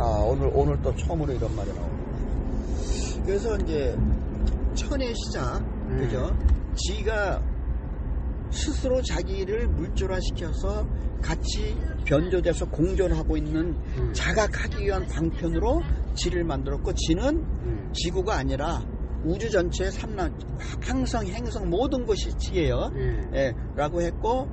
오늘 또 처음으로 이런 말이 나옵니다. 그래서 이제 천의 시작, 그죠? 지가 스스로 자기를 물질화시켜서 같이 변조돼서 공존하고 있는 자각하기 위한 방편으로 지를 만들었고, 지는 지구가 아니라 우주 전체의 항성, 행성 모든 것이 지예요. 예, 라고 했고,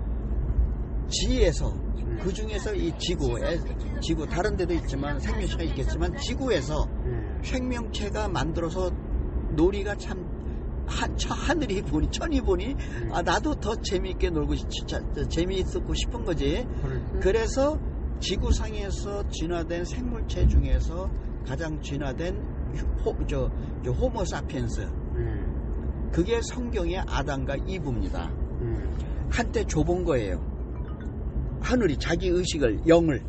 지에서 그 중에서 이 지구 다른 데도 있지만 생명체가 있겠지만 지구에서 생명체가 만들어서 놀이가 참 하늘이 보니 천이 보니 나도 더 재미있게 놀고 재미있고 싶은 거지. 그래서 지구상에서 진화된 생물체 중에서 가장 진화된 호모 사피엔스, 그게 성경의 아담과 이브입니다. 한때 좁은 거예요. 하늘이 자기 의식을, 영을,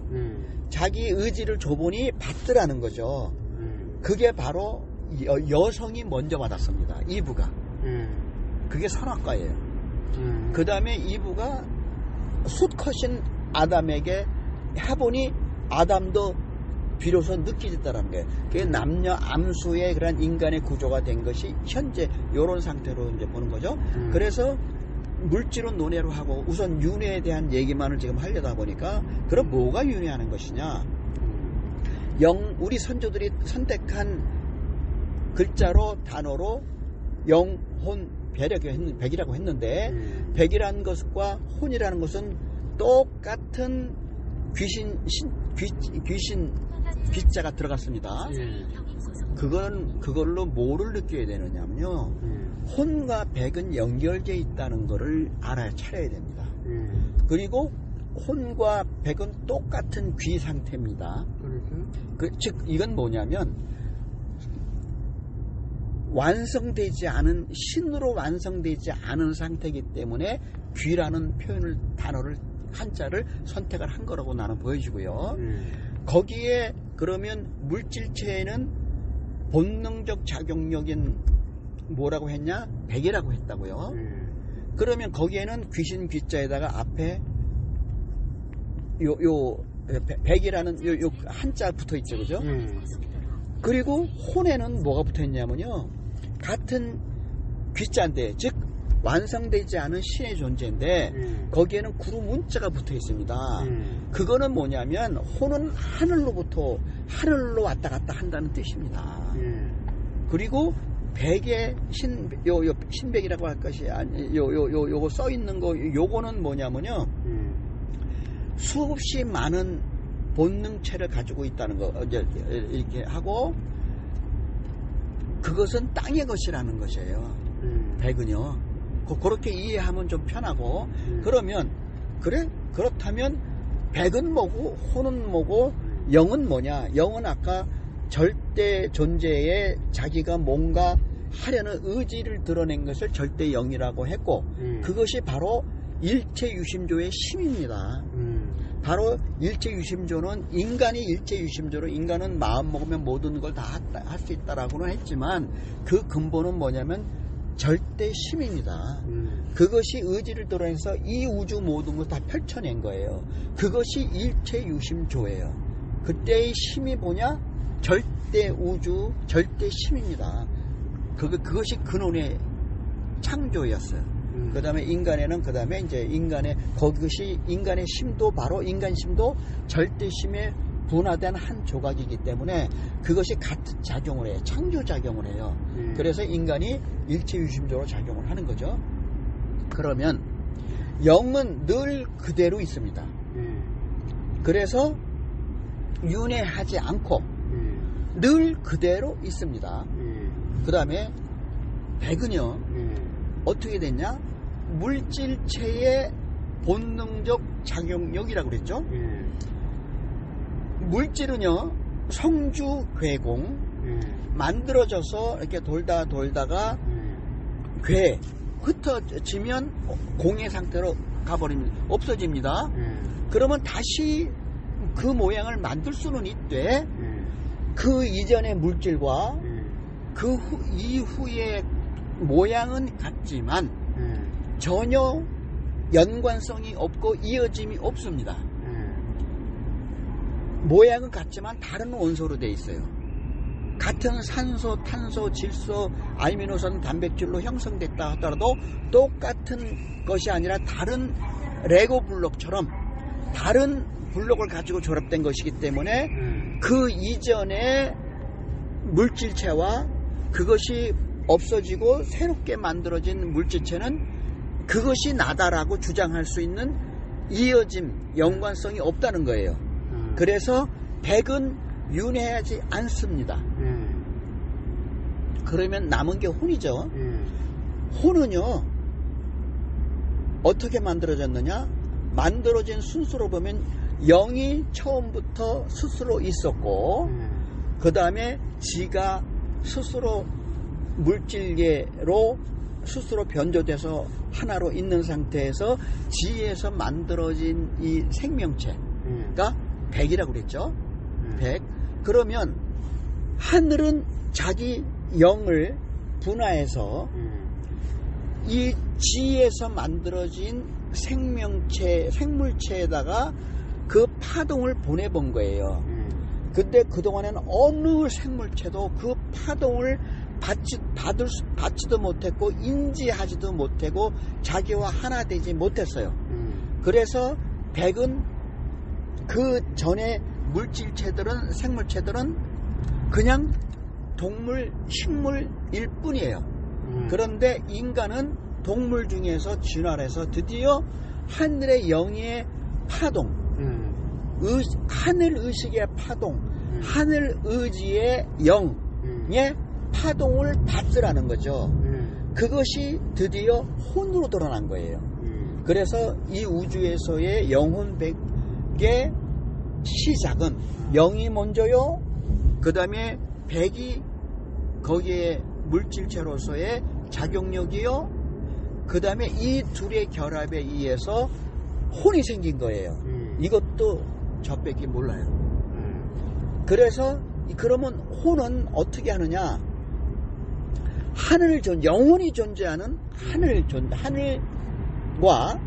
자기 의지를 줘보니 받더라는 거죠. 그게 바로 여성이 먼저 받았습니다. 이브가. 그게 선악과예요. 그 다음에 이브가 수컷인 아담에게 해보니 아담도 비로소 느끼졌다는 거예요. 그게 남녀 암수의 그런 인간의 구조가 된 것이 현재 이런 상태로 이제 보는 거죠. 그래서 물질은 논외로 하고 우선 윤회에 대한 얘기만을 지금 하려다 보니까, 그럼 뭐가 윤회하는 것이냐? 우리 선조들이 선택한 글자로, 단어로 영혼 백이라고 했는데, 백이라는 것과 혼이라는 것은 똑같은 귀자가 들어갔습니다. 그걸로 뭐를 느껴야 되느냐면요, 혼과 백은 연결되어 있다는 것을 차려야 됩니다. 그리고 혼과 백은 똑같은 귀 상태입니다. 즉 이건 뭐냐면 완성되지 않은, 신으로 완성되지 않은 상태이기 때문에 귀라는 단어를, 한자를 선택을 한 거라고 나는 보여지고요. 거기에 그러면 물질체에는 본능적 작용력인 뭐라고 했냐? 백이라고 했다고요. 그러면 거기에는 귀신 귀자에다가 앞에 백이라는 요 한자 붙어 있죠, 그죠? 그리고 혼에는 뭐가 붙어 있냐면요, 같은 귀자인데, 즉 완성되지 않은 신의 존재인데 거기에는 구루 문자가 붙어 있습니다. 그거는 뭐냐면 혼은 하늘로 왔다 갔다 한다는 뜻입니다. 그리고 백의 신백이라고 할 것이 요거 써 있는 거, 요거는 뭐냐면요, 수없이 많은 본능체를 가지고 있다는 거, 이렇게 하고, 그것은 땅의 것이라는 것이에요. 백은요. 그렇게 이해하면 좀 편하고, 그러면, 그렇다면, 백은 뭐고, 혼은 뭐고, 영은 뭐냐? 영은 아까 절대 존재에 자기가 뭔가 하려는 의지를 드러낸 것을 절대 영이라고 했고, 그것이 바로 일체유심조의 심입니다. 바로 일체유심조는, 인간이 일체유심조로, 인간은 마음 먹으면 모든 걸 다 할 수 있다라고는 했지만 그 근본은 뭐냐면 절대심입니다. 그것이 의지를 드러내서 이 우주 모든 걸 다 펼쳐낸 거예요. 그것이 일체유심조예요. 그때의 심이 뭐냐? 절대우주, 절대심입니다. 그것이 근원의 창조였어요. 그 다음에 인간에는, 그 다음에 이제 그것이 인간의 심도, 바로 인간심도 절대심에 분화된 한 조각이기 때문에 그것이 같은 작용을 해요. 창조작용을 해요. 그래서 인간이 일체유심적으로 작용을 하는 거죠. 그러면 영은 늘 그대로 있습니다. 그래서 윤회하지 않고 늘 그대로 있습니다. 그 다음에 백은요, 어떻게 됐냐? 물질체의 본능적 작용력이라고 그랬죠. 물질은요, 성주괴공, 만들어져서 이렇게 돌다가 흩어지면 공의 상태로 가버립니다. 없어집니다. 그러면 다시 그 모양을 만들 수는 있되, 그 이전의 물질과 그 이후의 모양은 같지만 전혀 연관성이 없고 이어짐이 없습니다. 모양은 같지만 다른 원소로 되어 있어요. 같은 산소, 탄소, 질소, 아미노산, 단백질로 형성됐다 하더라도 똑같은 것이 아니라 다른 레고 블록처럼 다른 블록을 가지고 조합된 것이기 때문에 그 이전의 물질체와 그것이 없어지고 새롭게 만들어진 물질체는 그것이 나다라고 주장할 수 있는 이어짐, 연관성이 없다는 거예요. 그래서 백은 윤회하지 않습니다. 그러면 남은 게 혼이죠. 혼은요 어떻게 만들어졌느냐, 만들어진 순서로 보면 영이 처음부터 스스로 있었고 그 다음에 지가 스스로 물질계로 스스로 변조돼서 하나로 있는 상태에서 지에서 만들어진 이 생명체가 백이라고 그랬죠. 백. 그러면 하늘은 자기 영을 분화해서 이 지에서 만들어진 생물체에다가 그 파동을 보내본 거예요. 근데 그동안에는 어느 생물체도 그 파동을 받지도 못했고 인지하지도 못하고 자기와 하나 되지 못했어요. 그래서 백은 그 전에 물질체들은, 생물체들은 그냥 동물, 식물일 뿐이에요. 그런데 인간은 동물 중에서 진화해서 드디어 하늘의 영의 파동, 하늘 의식의 파동, 하늘 의지의 영의 파동을 받으라는 거죠. 그것이 드디어 혼으로 드러난 거예요. 그래서 이 우주에서의 영혼 백의 시작은 영이 먼저요, 그 다음에 백이 거기에 물질체로서의 작용력이요, 그 다음에 이 둘의 결합에 의해서 혼이 생긴 거예요. 이것도 저 백이 몰라요. 그래서 그러면 혼은 어떻게 하느냐, 영원히 존재하는 하늘과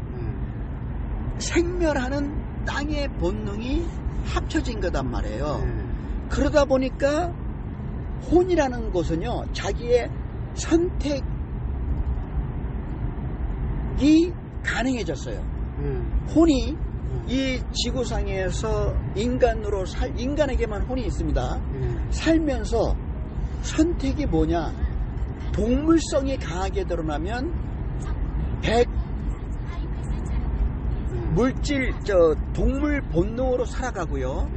생멸하는 땅의 본능이 합쳐진 거단 말이에요. 그러다 보니까 혼이라는 것은요, 자기의 선택이 가능해졌어요. 혼이 이 지구상에서 인간에게만 혼이 있습니다. 살면서 선택이 뭐냐, 동물성이 강하게 드러나면 동물 본능으로 살아가고요.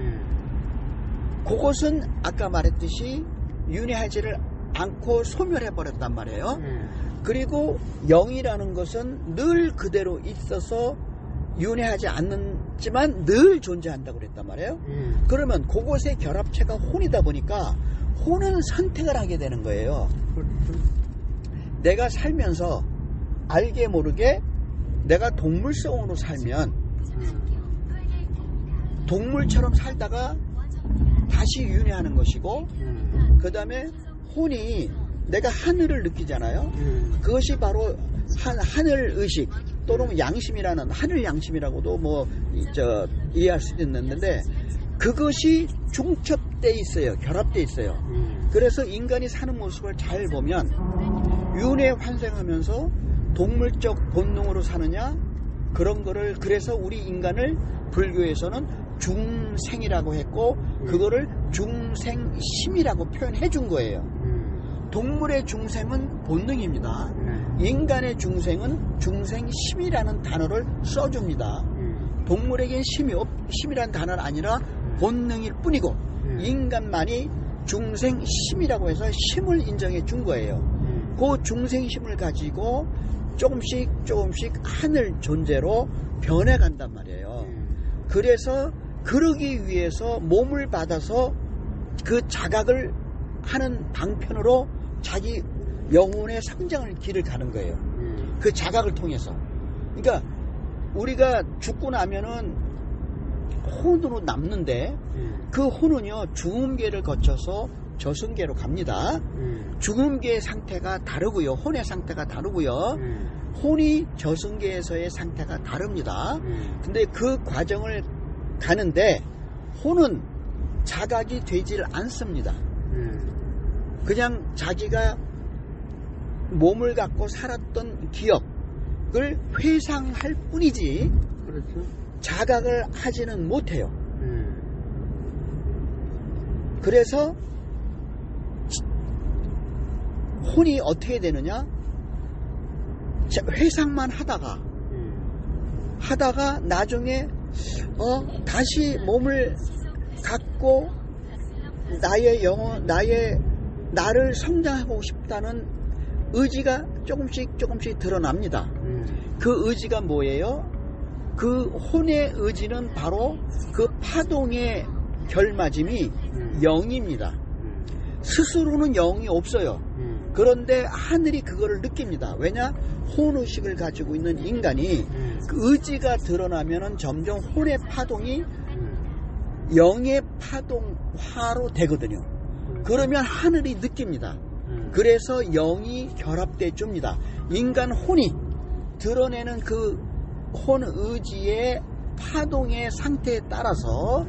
그것은 아까 말했듯이 윤회하지를 않고 소멸해버렸단 말이에요. 그리고 영이라는 것은 늘 그대로 있어서 윤회하지 않지만 늘 존재한다고 그랬단 말이에요. 그러면 그곳의 결합체가 혼이다 보니까 혼은 선택을 하게 되는 거예요. 내가 살면서 알게 모르게 내가 동물성으로 살면 동물처럼 살다가 다시 윤회하는 것이고, 그 다음에 혼이 내가 하늘을 느끼잖아요. 그것이 바로 하늘 의식 또는 양심이라는, 하늘 양심이라고도 이해할 수도 있는데, 그것이 중첩돼 있어요. 결합돼 있어요. 그래서 인간이 사는 모습을 잘 보면 윤회 환생하면서 동물적 본능으로 사느냐, 그런 거를, 그래서 우리 인간을 불교에서는 중생이라고 했고 그거를 중생심이라고 표현해 준 거예요. 동물의 중생은 본능입니다. 인간의 중생은 중생심이라는 단어를 써줍니다. 동물에겐 심이란 단어는 아니라 본능일 뿐이고 인간만이 중생심이라고 해서 심을 인정해 준 거예요. 그 중생심을 가지고 조금씩 하늘 존재로 변해간단 말이에요. 그래서 그러기 위해서 몸을 받아서 그 자각을 하는 방편으로 자기 영혼의 성장을 길을 가는 거예요. 그 자각을 통해서. 그러니까 우리가 죽고 나면은 혼으로 남는데 그 혼은요, 죽음계를 거쳐서 저승계로 갑니다. 죽음계의 상태가 다르고요, 혼의 상태가 다르고요, 혼이 저승계에서의 상태가 다릅니다. 근데 그 과정을 가는데 혼은 자각이 되질 않습니다. 그냥 자기가 몸을 갖고 살았던 기억을 회상할 뿐이지 그렇죠. 자각을 하지는 못해요. 그래서 혼이 어떻게 되느냐? 회상만 하다가 나중에 다시 몸을 갖고 나의 영혼, 나를 성장하고 싶다는 의지가 조금씩 드러납니다. 그 의지가 뭐예요? 그 혼의 의지는 바로 그 파동의 결맞음이 영입니다. 스스로는 영이 없어요. 그런데 하늘이 그거를 느낍니다. 왜냐? 혼의식을 가지고 있는 인간이 그 의지가 드러나면은 점점 혼의 파동이 영의 파동화로 되거든요. 그러면 하늘이 느낍니다. 그래서 영이 결합돼 줍니다. 인간 혼이 드러내는 그 혼의지의 파동의 상태에 따라서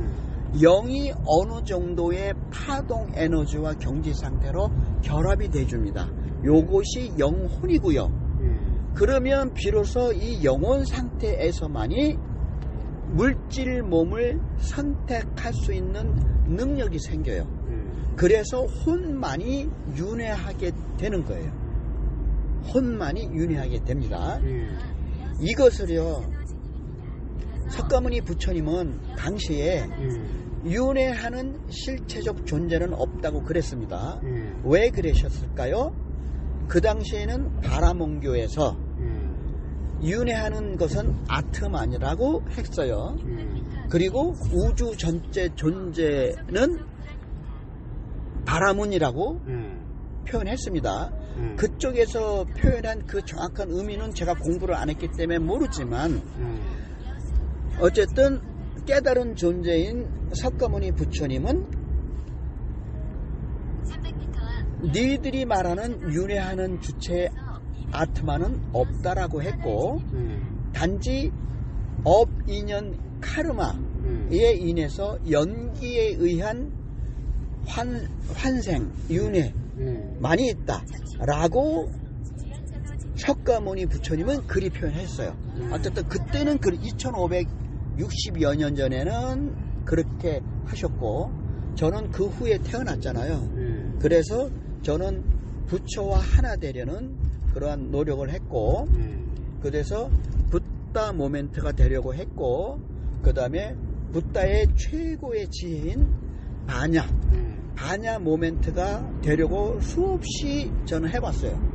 영이 어느 정도의 파동 에너지와 경지 상태로 결합이 돼 줍니다. 요것이 영혼이고요. 그러면 비로소 이 영혼 상태에서만이 물질 몸을 선택할 수 있는 능력이 생겨요. 그래서 혼만이 윤회하게 되는 거예요. 혼만이 윤회하게 됩니다. 이것을요, 석가모니 부처님은 당시에 윤회하는 실체적 존재는 없다고 그랬습니다. 왜 그러셨을까요? 그 당시에는 바라몽교에서 윤회하는 것은 아트만이라고 했어요. 그리고 우주 전체 존재는 바라문이라고 표현했습니다. 그쪽에서 표현한 그 정확한 의미는 제가 공부를 안 했기 때문에 모르지만 어쨌든 깨달은 존재인 석가모니 부처님은 니들이 말하는 윤회하는 주체 아트마는 없다라고 했고 단지 업, 인연, 카르마에 인해서 연기에 의한 환생, 윤회만이 있다라고 석가모니 부처님은 그리 표현했어요. 어쨌든 그때는 2560여 년 전에는 그렇게 하셨고 저는 그 후에 태어났잖아요. 그래서 저는 부처와 하나 되려는 그러한 노력을 했고 그래서 붓다 모멘트가 되려고 했고 그 다음에 붓다의 최고의 지혜인 바냐 모멘트가 되려고 수없이 저는 해봤어요.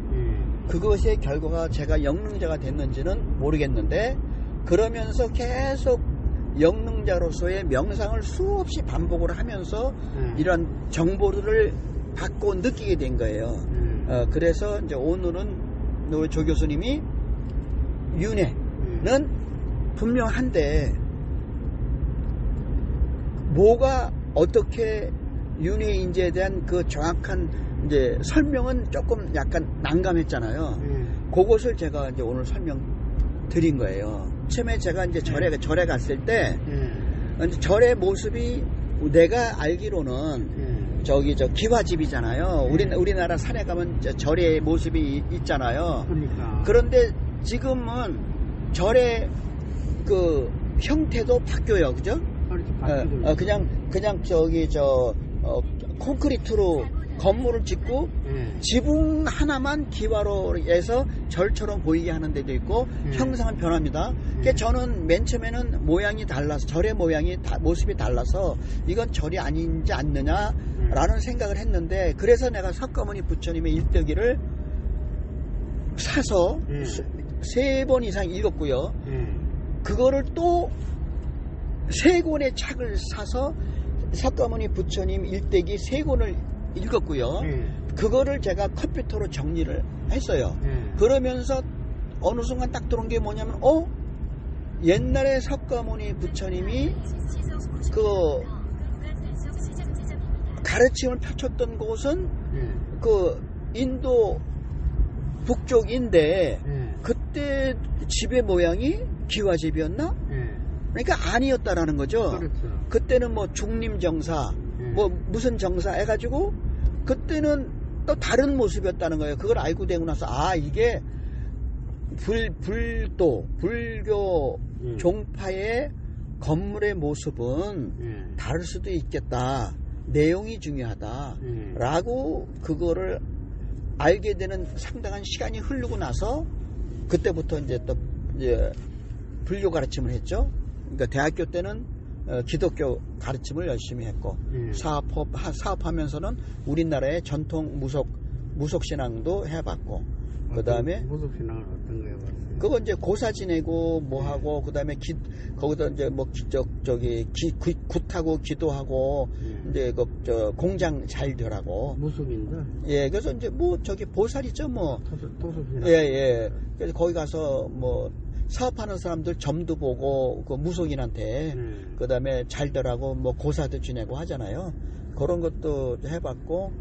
그것의 결과가 제가 영능자가 됐는지는 모르겠는데 그러면서 계속 영능자로서의 명상을 수없이 반복을 하면서 이런 정보들을 받고 느끼게 된 거예요. 그래서 이제 오늘은 우리 조 교수님이 윤회는 분명한데 뭐가 어떻게 윤회인지에 대한 그 정확한 이제 설명은 조금 약간 난감했잖아요. 그것을 제가 이제 오늘 설명드린 거예요. 처음에 제가 이제 절에 갔을 때 절의 모습이 내가 알기로는 저기 기와집이잖아요. 우리나라 산에 가면 절의 모습이 있잖아요. 그러니까. 그런데 지금은 절의 그 형태도 바뀌어요, 그죠? 그냥 콘크리트로 건물을 짓고 지붕 하나만 기와로 해서 절처럼 보이게 하는 데도 있고 형상은 변합니다. 그러니까 저는 맨 처음에는 모양이 달라서 절의 모양이 모습이 달라서 이건 절이 아닌지 않느냐라는 생각을 했는데 그래서 내가 석가모니 부처님의 일대기를 사서 3번 이상 읽었고요. 그거를 또 3권의 책을 사서 석가모니 부처님 일대기 3권을 읽었고요. 그거를 제가 컴퓨터로 정리를 했어요. 그러면서 어느 순간 딱 들어온 게 뭐냐면 옛날에 석가모니 부처님이 그 가르침을 펼쳤던 곳은 그 인도 북쪽인데 그때 집의 모양이 기와집이었나? 그러니까 아니었다라는 거죠. 그렇죠. 그때는 뭐 중림정사 뭐 무슨 정사 해가지고 그때는 또 다른 모습이었다는 거예요. 그걸 알고 되고 나서 아 이게 불교 종파의 건물의 모습은 다를 수도 있겠다. 내용이 중요하다. 라고 그거를 알게 되는 상당한 시간이 흐르고 나서 그때부터 이제 또 이제 불교 가르침을 했죠. 그러니까 대학교 때는 기독교 가르침을 열심히 했고 사업하면서는 우리나라의 전통 무속신앙도 해봤고 그 다음에 무속신앙은 어떤 거 해봤어요? 그거 이제 고사 지내고 뭐 하고 그 다음에 거기다 이제 뭐 굿하고 기도하고 이제 저 공장 잘 되라고 무속인가? 예 그래서 이제 뭐 저기 보살이죠 뭐 토속신앙. 예 그래서 거기 가서 뭐 사업하는 사람들 점도 보고 그 무속인한테 그 다음에 잘 되라고 뭐 고사도 지내고 하잖아요. 그런 것도 해봤고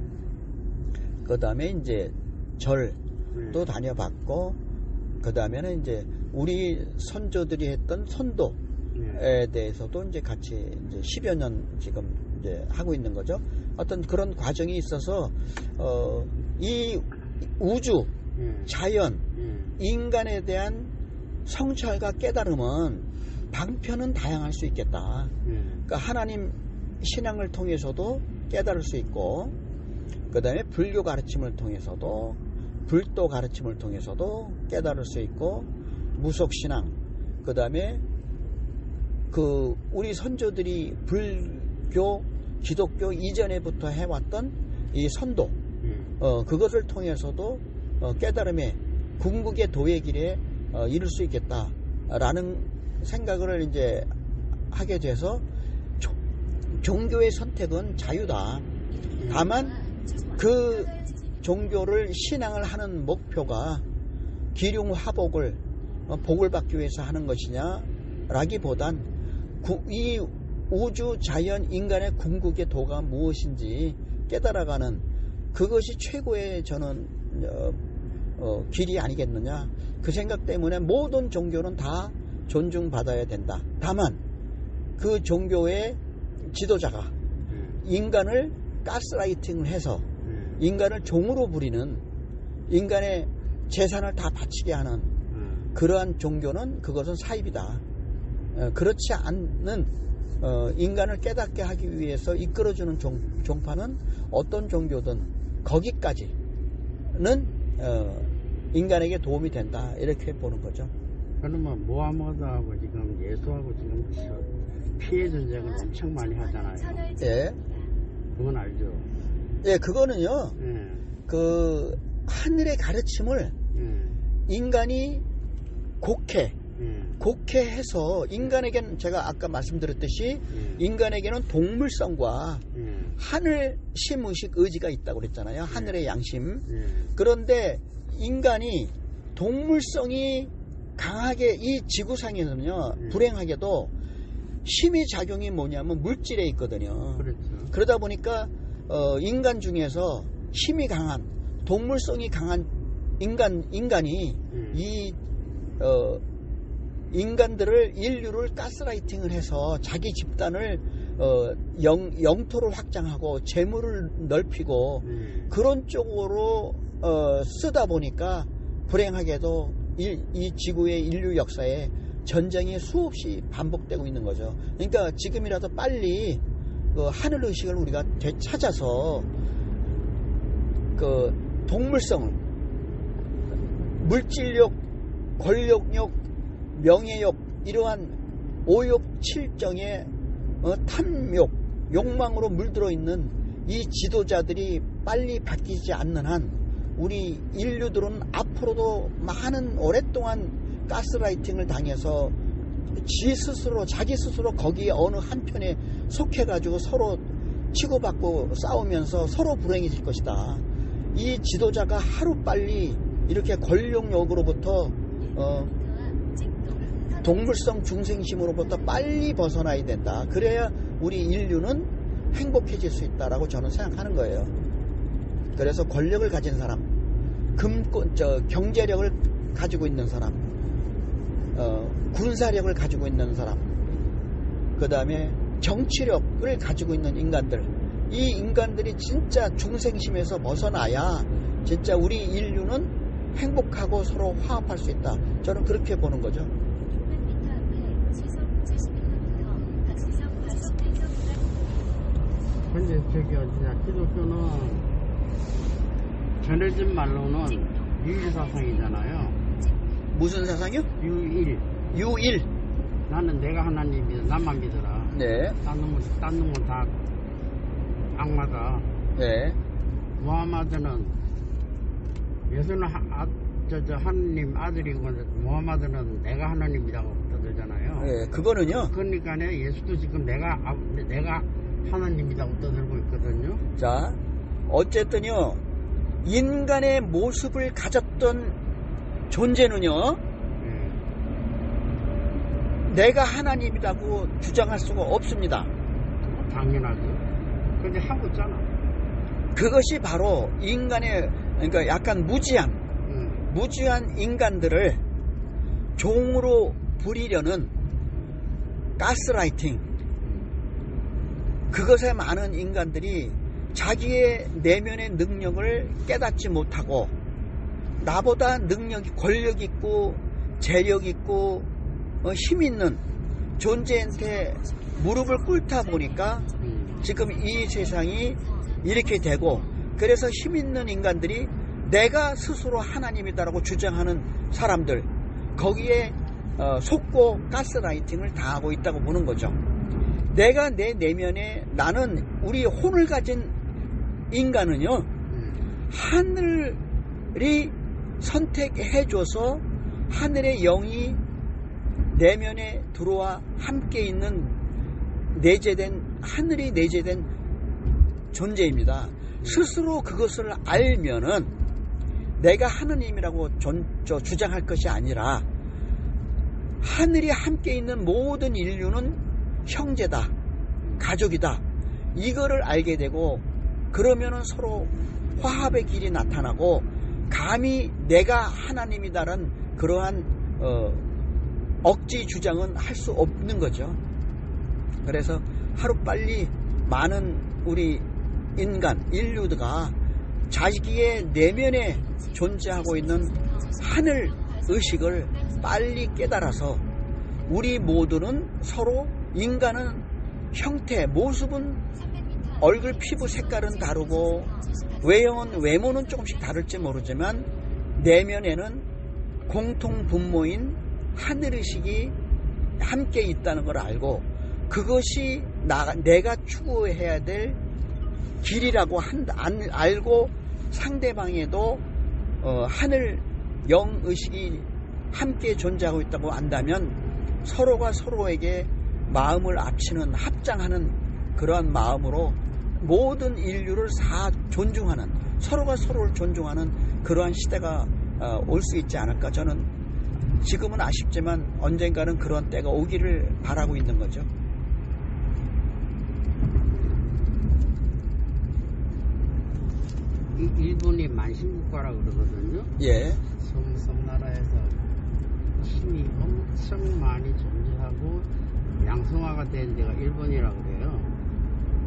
그 다음에 이제 절도 다녀봤고 그 다음에는 이제 우리 선조들이 했던 선도에 대해서도 이제 같이 이제 10여 년 지금 이제 하고 있는 거죠. 어떤 그런 과정이 있어서 이 우주, 자연, 인간에 대한 성찰과 깨달음은 방편은 다양할 수 있겠다. 그러니까 하나님 신앙을 통해서도 깨달을 수 있고 그 다음에 불교 가르침을 통해서도 불도 가르침을 통해서도 깨달을 수 있고 무속신앙 그 다음에 그 우리 선조들이 불교 기독교 이전에부터 해왔던 이 선도 그것을 통해서도 깨달음의 궁극의 도의 길에 이룰 수 있겠다라는 생각을 이제 하게 돼서 종교의 선택은 자유다. 다만 그 종교를 신앙을 하는 목표가 기륭화복을 복을 받기 위해서 하는 것이냐 라기보단 이 우주 자연 인간의 궁극의 도가 무엇인지 깨달아가는 그것이 최고의 저는 길이 아니겠느냐 그 생각 때문에 모든 종교는 다 존중받아야 된다. 다만 그 종교의 지도자가 인간을 가스라이팅을 해서 인간을 종으로 부리는 인간의 재산을 다 바치게 하는 그러한 종교는 그것은 사입이다. 그렇지 않는 인간을 깨닫게 하기 위해서 이끌어주는 종파는 어떤 종교든 거기까지는 인간에게 도움이 된다 이렇게 보는 거죠. 그러면 모하머드하고 지금 예수하고 지금 피해 전쟁을 엄청 많이 하잖아요. 예. 그건 알죠. 예, 그거는요. 그 하늘의 가르침을 인간이 곡해해서 인간에게는 제가 아까 말씀드렸듯이 인간에게는 동물성과 하늘 심의식 의지가 있다고 그랬잖아요. 하늘의 양심. 그런데 인간이 동물성이 강하게 이 지구상에는요 불행하게도 심의 작용이 뭐냐면 물질에 있거든요. 그렇죠. 그러다 보니까 인간 중에서 힘이 강한 동물성이 강한 인간이 이 인간들을 인류를 가스라이팅을 해서 자기 집단을 영토를 확장하고 재물을 넓히고 그런 쪽으로 쓰다 보니까 불행하게도 이 지구의 인류 역사에 전쟁이 수없이 반복되고 있는 거죠. 그러니까 지금이라도 빨리 그 하늘의식을 우리가 되찾아서 그 동물성을 물질욕, 권력욕, 명예욕 이러한 5욕 7정의 탐욕, 욕망으로 물들어 있는 이 지도자들이 빨리 바뀌지 않는 한 우리 인류들은 앞으로도 많은 오랫동안 가스라이팅을 당해서 자기 스스로 거기에 어느 한편에 속해가지고 서로 치고받고 싸우면서 서로 불행해질 것이다. 이 지도자가 하루빨리 이렇게 권력욕으로부터 동물성 중생심으로부터 빨리 벗어나야 된다. 그래야 우리 인류는 행복해질 수 있다라고 저는 생각하는 거예요. 그래서 권력을 가진 사람, 경제력을 가지고 있는 사람, 군사력을 가지고 있는 사람, 그 다음에 정치력을 가지고 있는 인간들, 이 인간들이 진짜 중생심에서 벗어나야 진짜 우리 인류는 행복하고 서로 화합할 수 있다. 저는 그렇게 보는 거죠. 근데 저기 어디냐, 기독교는 전해진 말로는 유일사상이잖아요. 무슨 사상이요? 유일. 유일. 나는 내가 하나님 믿어, 나만 믿어라. 네. 딴 놈은 다 악마다. 네. 무하마드는 예수는 하나님 아들이고 무하마드는 내가 하나님이라고 떠들잖아요. 네. 그거는요. 그러니까 예수도 지금 내가 하나님이라고 떠들고 있거든요. 자, 어쨌든요. 인간의 모습을 가졌던 존재는요. 내가 하나님이라고 주장할 수가 없습니다. 당연하죠. 근데 하고 있잖아. 그것이 바로 인간의, 그러니까 약간 무지한 인간들을 종으로 부리려는 가스라이팅. 그것에 많은 인간들이 자기의 내면의 능력을 깨닫지 못하고 나보다 능력이, 권력 있고 재력 있고 힘 있는 존재한테 무릎을 꿇다 보니까 지금 이 세상이 이렇게 되고, 그래서 힘 있는 인간들이 내가 스스로 하나님이다라고 주장하는 사람들, 거기에 속고 가스라이팅을 당하고 있다고 보는 거죠. 내가 내 내면에, 나는, 우리 혼을 가진 인간은요, 하늘이 선택해줘서 하늘의 영이 내면에 들어와 함께 있는 하늘이 내재된 존재입니다. 스스로 그것을 알면은 내가 하느님이라고 주장할 것이 아니라 하늘이 함께 있는 모든 인류는 형제다, 가족이다, 이거를 알게 되고, 그러면은 서로 화합의 길이 나타나고 감히 내가 하나님이다라는 그러한 억지 주장은 할 수 없는 거죠. 그래서 하루빨리 많은 우리 인류가 자기의 내면에 존재하고 있는 하늘 의식을 빨리 깨달아서, 우리 모두는 서로, 인간은 형태, 모습은 얼굴 피부 색깔은 다르고 외모는 조금씩 다를지 모르지만 내면에는 공통 분모인 하늘의식이 함께 있다는 걸 알고, 그것이 내가 추구해야 될 길이라고 알고 상대방에도 하늘 영의식이 함께 존재하고 있다고 안다면 서로가 서로에게 마음을 합치는, 합장하는 그러한 마음으로 모든 인류를 다 존중하는, 서로가 서로를 존중하는 그러한 시대가 올 수 있지 않을까. 저는 지금은 아쉽지만 언젠가는 그런 때가 오기를 바라고 있는 거죠. 일본이 만신국가라고 그러거든요. 예. 섬나라에서 힘이 엄청 많이 존재하고 양성화가 된 데가 일본이라고 그래요.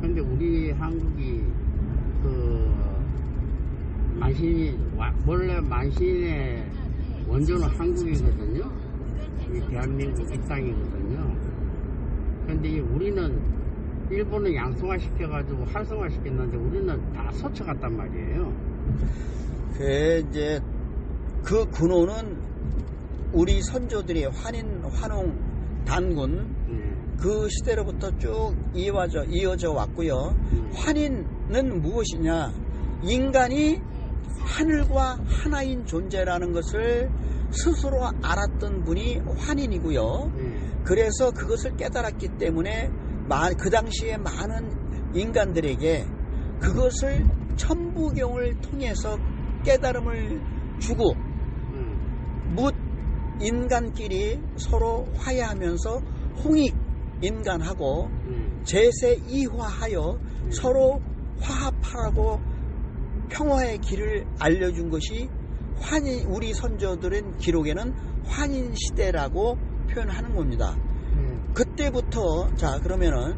근데 우리 한국이 원래 만신의 원조는 한국이거든요. 이 대한민국 이 땅이거든요. 근데 우리는 일본은 양성화 시켜가지고 활성화 시켰는데 우리는 다 소쳐갔단 말이에요. 그 근원은 우리 선조들이 환웅 단군 그 시대로부터 쭉 이어져 왔고요. 환인은 무엇이냐? 인간이 하늘과 하나인 존재라는 것을 스스로 알았던 분이 환인이고요. 그래서 그것을 깨달았기 때문에 그 당시에 많은 인간들에게 그것을 천부경을 통해서 깨달음을 주고, 묻 인간끼리 서로 화해하면서 홍익 인간하고 제세 이화하여 서로 화합하라고 평화의 길을 알려준 것이 우리 선조들은 기록에는 환인 시대라고 표현하는 겁니다. 그때부터, 자, 그러면은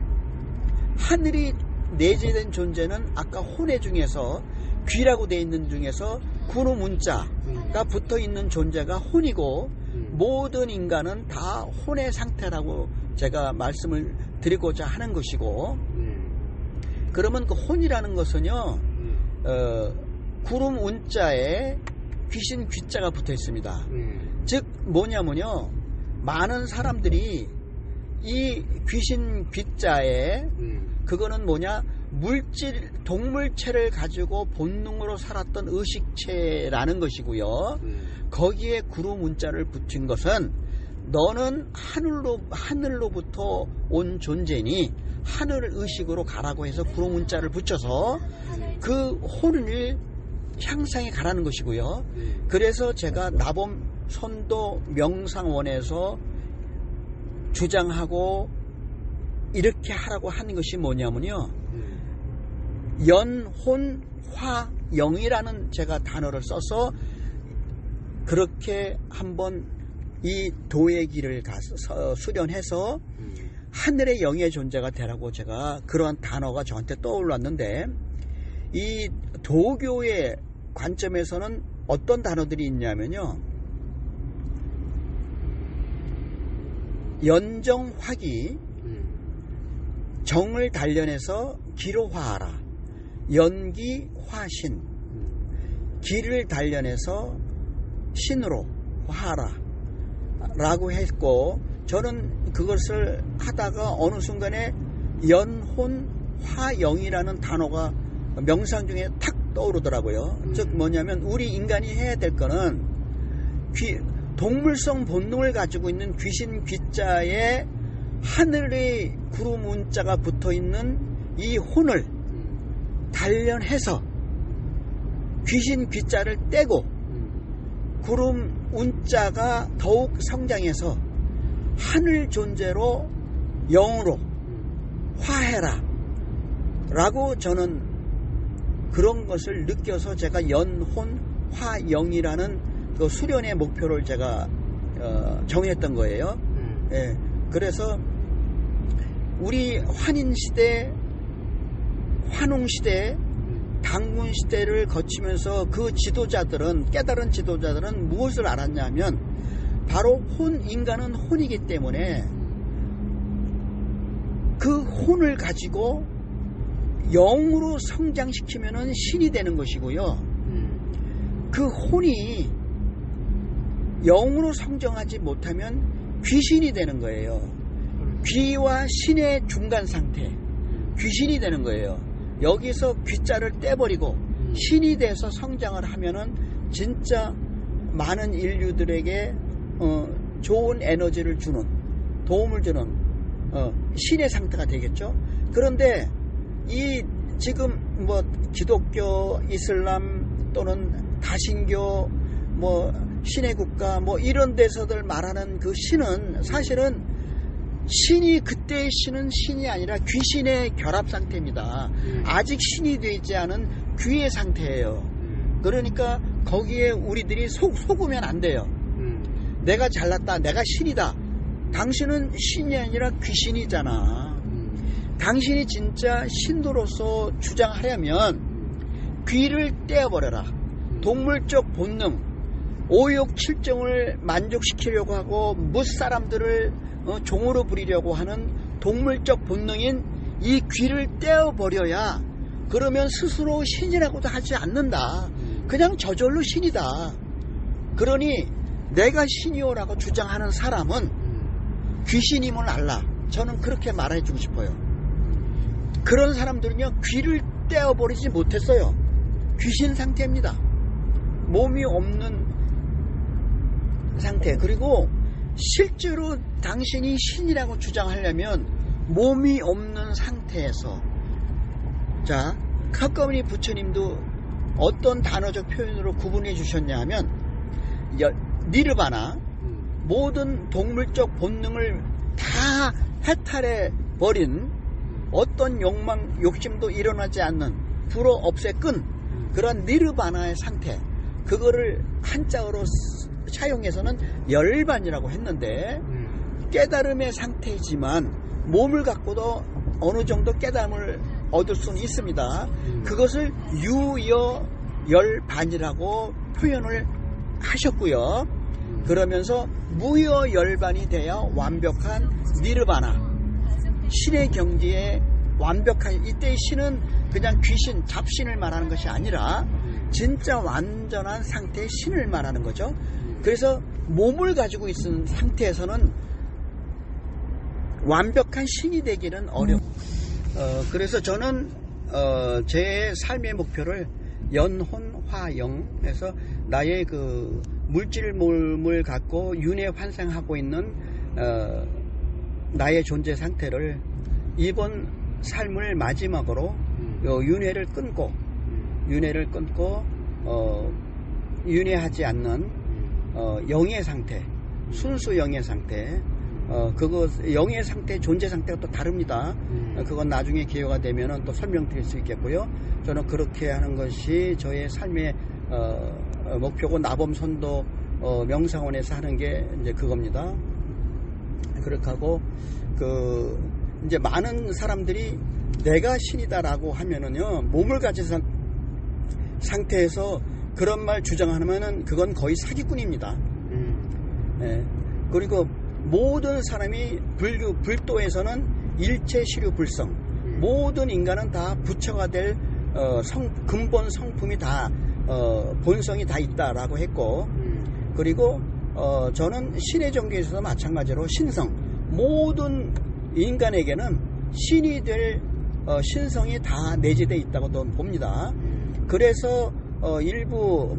하늘이 내재된 존재는 아까 혼의 중에서 귀라고 되어 있는 중에서 구름 운자가 붙어 있는 존재가 혼이고 모든 인간은 다 혼의 상태라고 제가 말씀을 드리고자 하는 것이고 그러면 그 혼이라는 것은요 구름 운자에 귀신 귀자가 붙어 있습니다. 즉 뭐냐면요 많은 사람들이 이 귀신 귀자에 그거는 뭐냐 물질 동물체를 가지고 본능으로 살았던 의식체라는 것이고요. 거기에 구름 운자를 붙인 것은 너는 하늘로부터 온 존재니 하늘 의식으로 가라고 해서 구름 운자를 붙여서 그 혼을 향상해 가라는 것이고요. 그래서 제가 나범 선도 명상원에서 주장하고 이렇게 하라고 하는 것이 뭐냐면요 연혼화영이라는 제가 단어를 써서 그렇게 한번 이 도의 길을 가서 수련해서 하늘의 영의 존재가 되라고 제가 그러한 단어가 저한테 떠올랐는데 이 도교의 관점에서는 어떤 단어들이 있냐면요 연정화기 정을 단련해서 기로 화하라 연기 화신 기를 단련해서 신으로 화하라 라고 했고 저는 그것을 하다가 어느 순간에 연혼 화영이라는 단어가 명상 중에 탁 떠오르더라고요. 즉 뭐냐면 우리 인간이 해야 될 거는 동물성 본능을 가지고 있는 귀신 귀자에 하늘의 구름 운자가 붙어있는 이 혼을 단련해서 귀신 귀자를 떼고 구름 운자가 더욱 성장해서 하늘 존재로 영으로 화해라 라고 저는 그런 것을 느껴서 제가 연혼 화영이라는 그 수련의 목표를 제가 정했던 거예요. 예, 그래서 우리 환인시대 환웅시대 당군시대를 거치면서 그 지도자들은 깨달은 지도자들은 무엇을 알았냐면 바로 인간은 혼이기 때문에 그 혼을 가지고 영으로 성장시키면 신이 되는 것이고요. 그 혼이 영으로 성장하지 못하면 귀신이 되는 거예요. 귀와 신의 중간 상태 귀신이 되는 거예요. 여기서 귀자를 떼버리고 신이 돼서 성장을 하면은 진짜 많은 인류들에게 좋은 에너지를 주는 도움을 주는 신의 상태가 되겠죠. 그런데 이 지금 뭐 기독교, 이슬람 또는 다신교 뭐 신의 국가 뭐 이런 데서들 말하는 그 신은 사실은 신이 그때의 신은 신이 아니라 귀신의 결합 상태입니다. 아직 신이 되지 않은 귀의 상태예요. 그러니까 거기에 우리들이 속으면 안 돼요. 내가 잘났다, 내가 신이다. 당신은 신이 아니라 귀신이잖아. 당신이 진짜 신도로서 주장하려면 귀를 떼어버려라. 동물적 본능, 오욕 칠정을 만족시키려고 하고 무사람들을 종으로 부리려고 하는 동물적 본능인 이 귀를 떼어버려야 그러면 스스로 신이라고도 하지 않는다. 그냥 저절로 신이다. 그러니 내가 신이오라고 주장하는 사람은 귀신임을 알라. 저는 그렇게 말해주고 싶어요. 그런 사람들은요 귀를 떼어버리지 못했어요. 귀신 상태입니다. 몸이 없는 상태. 그리고 실제로 당신이 신이라고 주장하려면 몸이 없는 상태에서 자 카카오니 부처님도 어떤 단어적 표현으로 구분해 주셨냐 하면 니르바나 모든 동물적 본능을 다 해탈해 버린 어떤 욕망 욕심도 일어나지 않는 불어 없애 끈 그런 니르바나의 상태 그거를 한자어로 차용해서는 열반이라고 했는데 깨달음의 상태이지만 몸을 갖고도 어느 정도 깨달음을 얻을 수는 있습니다. 그것을 유여열반이라고 표현을 하셨고요. 그러면서 무여열반이 되어 완벽한 니르바나, 신의 경지에 완벽한, 이때의 신은 그냥 귀신, 잡신을 말하는 것이 아니라 진짜 완전한 상태의 신을 말하는 거죠. 그래서 몸을 가지고 있는 상태에서는 완벽한 신이 되기는 어려워. 그래서 저는 제 삶의 목표를 연혼화영에서 나의 그 물질 몸을 갖고 윤회 환생하고 있는 나의 존재 상태를 이번 삶을 마지막으로 윤회를 끊고 윤회하지 않는 영의 상태, 순수 영의 상태, 그거 영의 상태, 존재 상태가 또 다릅니다. 그건 나중에 기회가 되면은 또 설명드릴 수 있겠고요. 저는 그렇게 하는 것이 저의 삶의 목표고, 나범선도 명상원에서 하는 게 이제 그겁니다. 그렇게 하고, 이제 많은 사람들이 내가 신이다라고 하면은요, 몸을 가진 상태에서 그런 말 주장하면은 그건 거의 사기꾼입니다. 예. 그리고 모든 사람이 불도에서는 일체 시류 불성, 모든 인간은 다 부처가 될 근본 성품이 다 본성이 다 있다라고 했고, 그리고 저는 신의 종교에서도 마찬가지로 신성, 모든 인간에게는 신이 될 신성이 다 내재되어 있다고 봅니다. 그래서 일부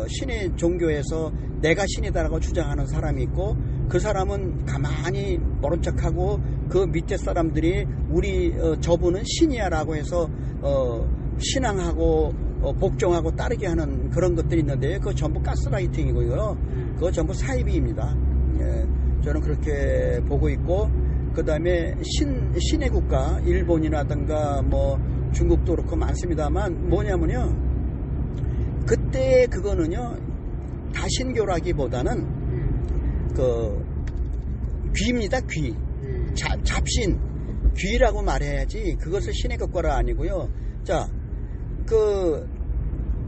신의 종교에서 내가 신이다라고 주장하는 사람이 있고, 그 사람은 가만히 모른 척하고 그 밑에 사람들이 저분은 신이야라고 해서 신앙하고 복종하고 따르게 하는 그런 것들이 있는데, 그거 전부 가스라이팅이고요. 그거 전부 사이비입니다. 예, 저는 그렇게 보고 있고, 그 다음에 신의 국가, 일본이라든가 뭐 중국도 그렇고 많습니다만, 뭐냐면요, 그때 그거는요, 다신교라기보다는 귀입니다. 귀. 잡신, 귀라고 말해야지 그것을 신의 국가가 아니고요. 자,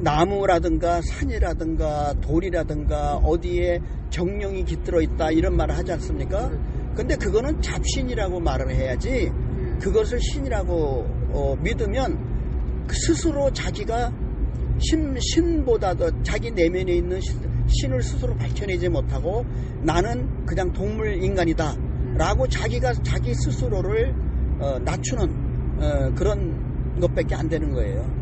나무라든가 산이라든가 돌이라든가 어디에 정령이 깃들어 있다 이런 말을 하지 않습니까? 근데 그거는 잡신이라고 말을 해야지, 그것을 신이라고 믿으면 스스로 자기가 신보다도 자기 내면에 있는 신을 스스로 밝혀내지 못하고 나는 그냥 동물 인간이다 라고 자기 스스로를 낮추는 그런 것밖에 안 되는 거예요.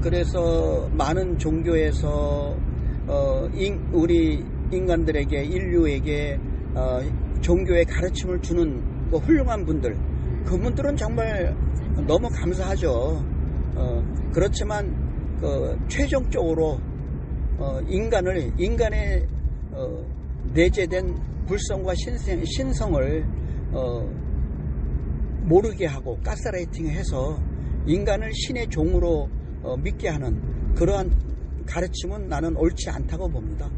그래서 많은 종교에서 우리 인간들에게, 인류에게 종교의 가르침을 주는 그 훌륭한 분들, 그분들은 정말 너무 감사하죠. 그렇지만 최종적으로 인간의 내재된 불성과 신성을 모르게 하고 가스라이팅해서 인간을 신의 종으로 믿게 하는 그러한 가르침은 나는 옳지 않다고 봅니다.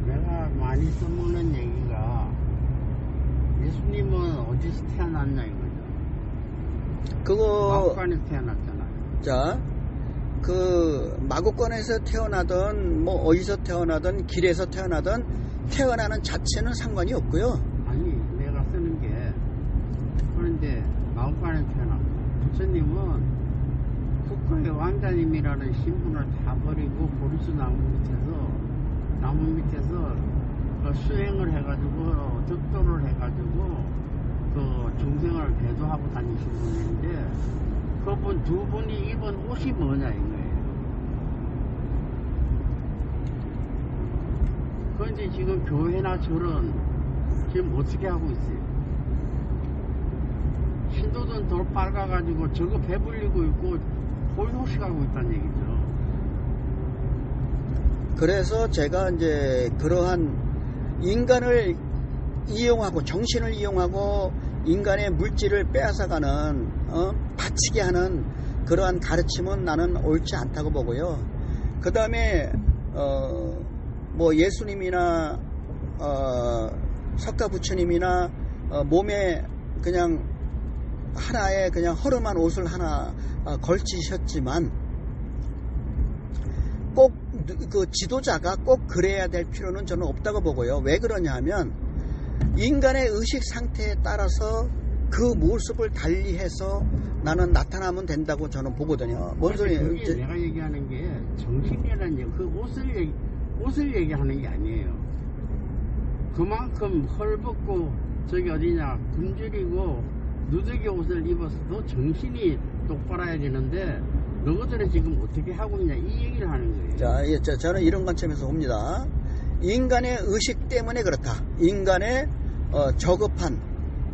내가 많이 써먹는 얘기가, 예수님은 어디서 태어났냐 이거죠. 그거 마구간에서 태어났잖아요. 자, 마구간에서 태어나든 뭐 어디서 태어나든 길에서 태어나든 태어나는 자체는 상관이 없고요. 아니, 내가 쓰는 게, 그런데 마구간에서 태어났고, 부처님은 국가의 왕자님이라는 신분을 다 버리고 보리수 나무 밑에서 그 수행을 해가지고 득도를 해가지고 그 중생을 계도하고 다니신 분인데, 그분 두 분이 입은 옷이 뭐냐 이거예요. 그런데 지금 교회나 절은 지금 어떻게 하고 있어요? 신도들 돌 빨가가지고 저거 배불리고 있고 홀도식하고 있다는 얘기죠. 그래서 제가 이제 그러한 인간을 이용하고, 정신을 이용하고 인간의 물질을 빼앗아가는, 바치게 하는 그러한 가르침은 나는 옳지 않다고 보고요. 그 다음에 뭐 예수님이나 석가부처님이나 몸에 그냥 하나의 그냥 허름한 옷을 하나 걸치셨지만 꼭 그 지도자가 꼭 그래야 될 필요는 저는 없다고 보고요. 왜 그러냐 하면 인간의 의식 상태에 따라서 그 모습을 달리해서 나는 나타나면 된다고 저는 보거든요. 뭔 소리예요? 내가 얘기하는 게 정신이라는 얘기, 그 옷을 얘기하는 게 아니에요. 그만큼 헐벗고 저기 어디냐 굶주리고 누더기 옷을 입었어도 정신이 똑바라야 되는데 너희들은 지금 어떻게 하고 있냐 이 얘기를 하는 거예요. 자, 저는 이런 관점에서 봅니다. 인간의 의식 때문에 그렇다. 인간의 저급한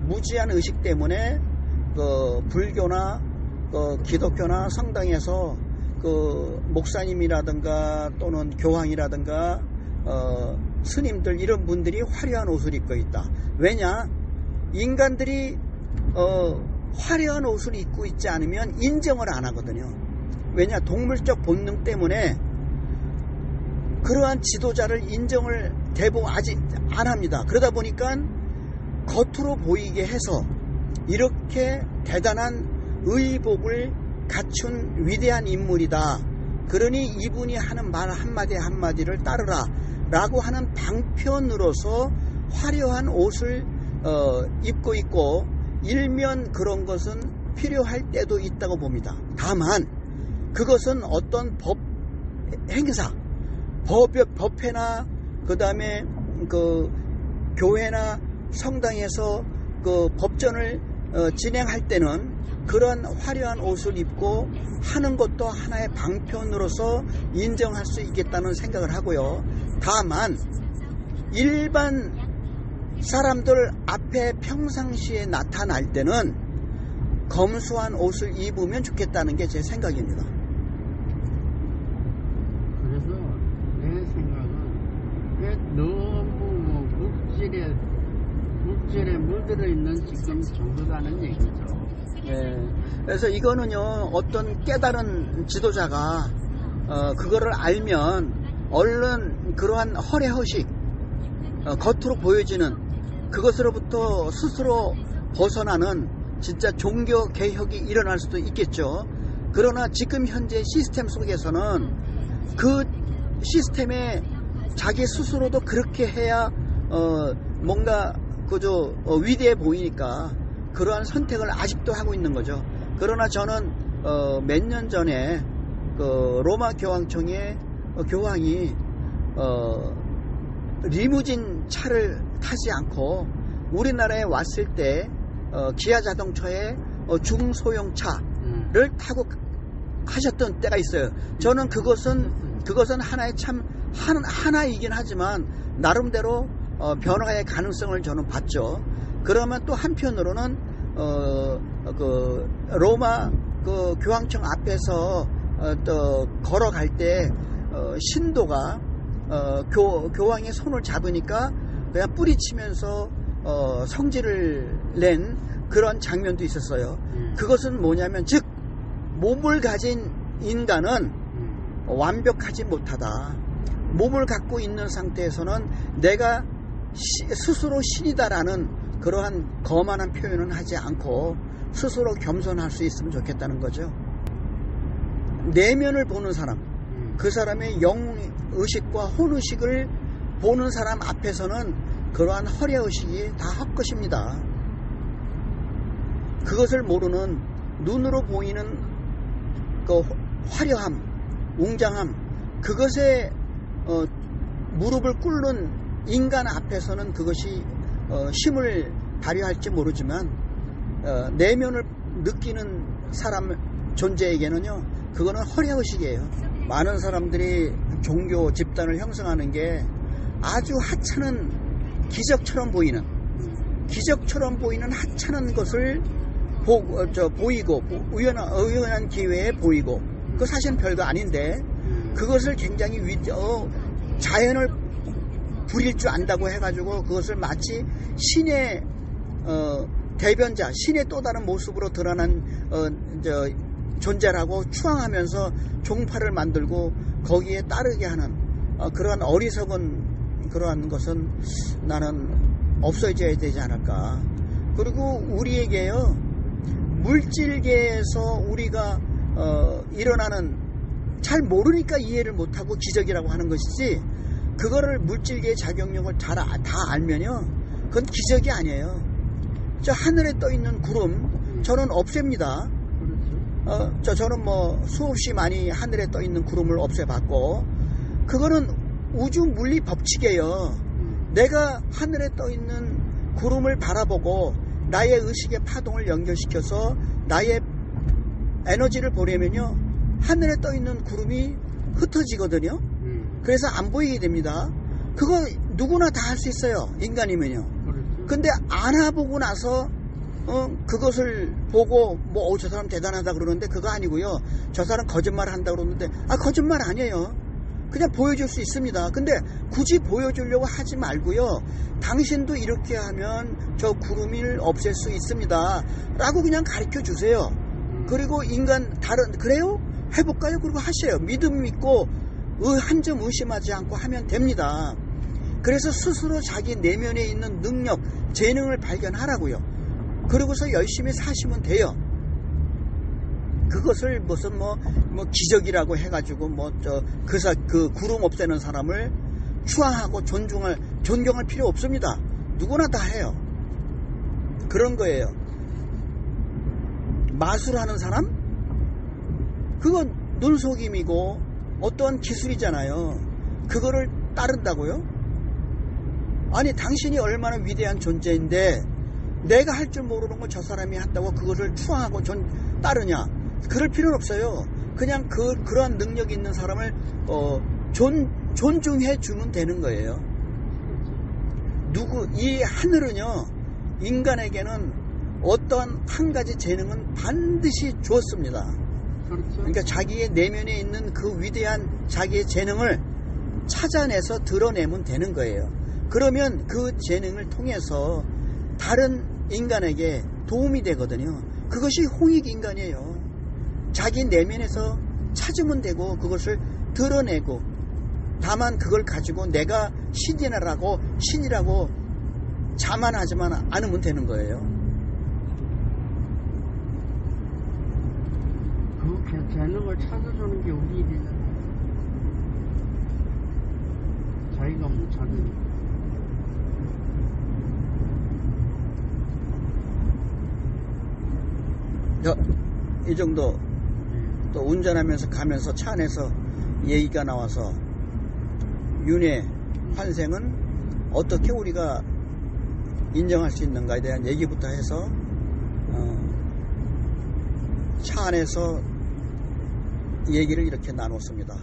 무지한 의식 때문에 그 불교나 기독교나 성당에서 그 목사님이라든가 또는 교황이라든가 스님들 이런 분들이 화려한 옷을 입고 있다. 왜냐? 인간들이 화려한 옷을 입고 있지 않으면 인정을 안 하거든요. 왜냐? 동물적 본능 때문에 그러한 지도자를 인정을 대부분 아직 안 합니다. 그러다 보니까 겉으로 보이게 해서 이렇게 대단한 의복을 갖춘 위대한 인물이다. 그러니 이분이 하는 말 한마디 한마디를 따르라 라고 하는 방편으로서 화려한 옷을 입고 있고 일면 그런 것은 필요할 때도 있다고 봅니다. 다만 그것은 어떤 법 행사 법회나 그 다음에 그 교회나 성당에서 그 법전을 진행할 때는 그런 화려한 옷을 입고 하는 것도 하나의 방편으로서 인정할 수 있겠다는 생각을 하고요. 다만 일반 사람들 앞에 평상시에 나타날 때는 검소한 옷을 입으면 좋겠다는 게 제 생각입니다. 그래서 내 생각은 너무 물질에 물들어 있는 지금 정도라는 얘기죠. 그래서 이거는요, 어떤 깨달은 지도자가 그거를 알면 얼른 그러한 허례허식 겉으로 보여지는 그것으로부터 스스로 벗어나는 진짜 종교 개혁이 일어날 수도 있겠죠. 그러나 지금 현재 시스템 속에서는 그 시스템에 자기 스스로도 그렇게 해야 뭔가 그저 위대해 보이니까 그러한 선택을 아직도 하고 있는 거죠. 그러나 저는 몇 년 전에 그 로마 교황청의 교황이 리무진 차를 타지 않고 우리나라에 왔을 때 기아 자동차의 중소형차를 타고 하셨던 때가 있어요. 저는 그것은 하나의 참 하나이긴 하지만 나름대로 변화의 가능성을 저는 봤죠. 그러면 또 한편으로는 그 로마 그 교황청 앞에서 또 걸어갈 때 신도가 교황의 손을 잡으니까 그냥 뿌리치면서 성질을 낸 그런 장면도 있었어요. 그것은 뭐냐면 즉 몸을 가진 인간은 완벽하지 못하다. 몸을 갖고 있는 상태에서는 내가 스스로 신이다라는 그러한 거만한 표현은 하지 않고 스스로 겸손할 수 있으면 좋겠다는 거죠. 내면을 보는 사람, 그 사람의 영의식과 혼의식을 보는 사람 앞에서는 그러한 허례의식이 다 헛것입니다. 그것을 모르는 눈으로 보이는 그 화려함, 웅장함, 그것에 무릎을 꿇는 인간 앞에서는 그것이 힘을 발휘할지 모르지만 내면을 느끼는 사람 존재에게는요, 그거는 허례의식이에요. 많은 사람들이 종교 집단을 형성하는 게 아주 하찮은 기적처럼 보이는 하찮은 것을 보이고 우연한 기회에 보이고 그 사실은 별거 아닌데 그것을 굉장히 자연을 부릴 줄 안다고 해가지고 그것을 마치 신의 대변자, 신의 또 다른 모습으로 드러난 존재라고 추앙하면서 종파를 만들고 거기에 따르게 하는 그러한 어리석은 그러한 것은 나는 없어져야 되지 않을까. 그리고 우리에게요, 물질계에서 우리가 일어나는, 잘 모르니까 이해를 못하고 기적이라고 하는 것이지, 그거를 물질계의 작용력을 다 알면요, 그건 기적이 아니에요. 저 하늘에 떠 있는 구름 저는 없앱니다. 저는 뭐 수없이 많이 하늘에 떠 있는 구름을 없애봤고, 그거는 우주 물리 법칙이에요. 내가 하늘에 떠 있는 구름을 바라보고 나의 의식의 파동을 연결시켜서 나의 에너지를 보내면요, 하늘에 떠 있는 구름이 흩어지거든요. 그래서 안 보이게 됩니다. 그거 누구나 다 할 수 있어요, 인간이면요. 근데 알아보고 나서 그것을 보고 뭐 저 사람 대단하다 그러는데 그거 아니고요, 저 사람 거짓말 한다 그러는데 거짓말 아니에요. 그냥 보여줄 수 있습니다. 근데 굳이 보여주려고 하지 말고요, 당신도 이렇게 하면 저 구름을 없앨 수 있습니다 라고 그냥 가르쳐 주세요. 그리고 인간 그래요? 해볼까요? 그리고 하세요. 믿음 믿고 한 점 의심하지 않고 하면 됩니다. 그래서 스스로 자기 내면에 있는 능력, 재능을 발견하라고요. 그러고서 열심히 사시면 돼요. 그것을 무슨 뭐 기적이라고 해가지고 그 구름 없애는 사람을 추앙하고 존경할 필요 없습니다. 누구나 다 해요. 그런 거예요. 마술하는 사람? 그건 눈속임이고 어떠한 기술이잖아요. 그거를 따른다고요? 아니, 당신이 얼마나 위대한 존재인데 내가 할 줄 모르는 거 저 사람이 한다고 그것을 추앙하고 따르냐? 그럴 필요는 없어요. 그냥 그러한 능력이 있는 사람을 존중해 주면 되는 거예요. 이 하늘은요, 인간에게는 어떠한 한 가지 재능은 반드시 주었습니다. 그러니까 자기의 내면에 있는 그 위대한 자기의 재능을 찾아내서 드러내면 되는 거예요. 그러면 그 재능을 통해서 다른 인간에게 도움이 되거든요. 그것이 홍익인간이에요. 자기 내면에서 찾으면 되고 그것을 드러내고, 다만 그걸 가지고 내가 신이라고 자만하지만 않으면 되는 거예요. 그 재능을 찾아주는 게 우리 일이잖아. 자기가 못 찾으니까. 이 정도 또 운전하면서 가면서 차 안에서 얘기가 나와서, 윤회 환생은 어떻게 우리가 인정할 수 있는가에 대한 얘기부터 해서 차 안에서 얘기를 이렇게 나눴습니다.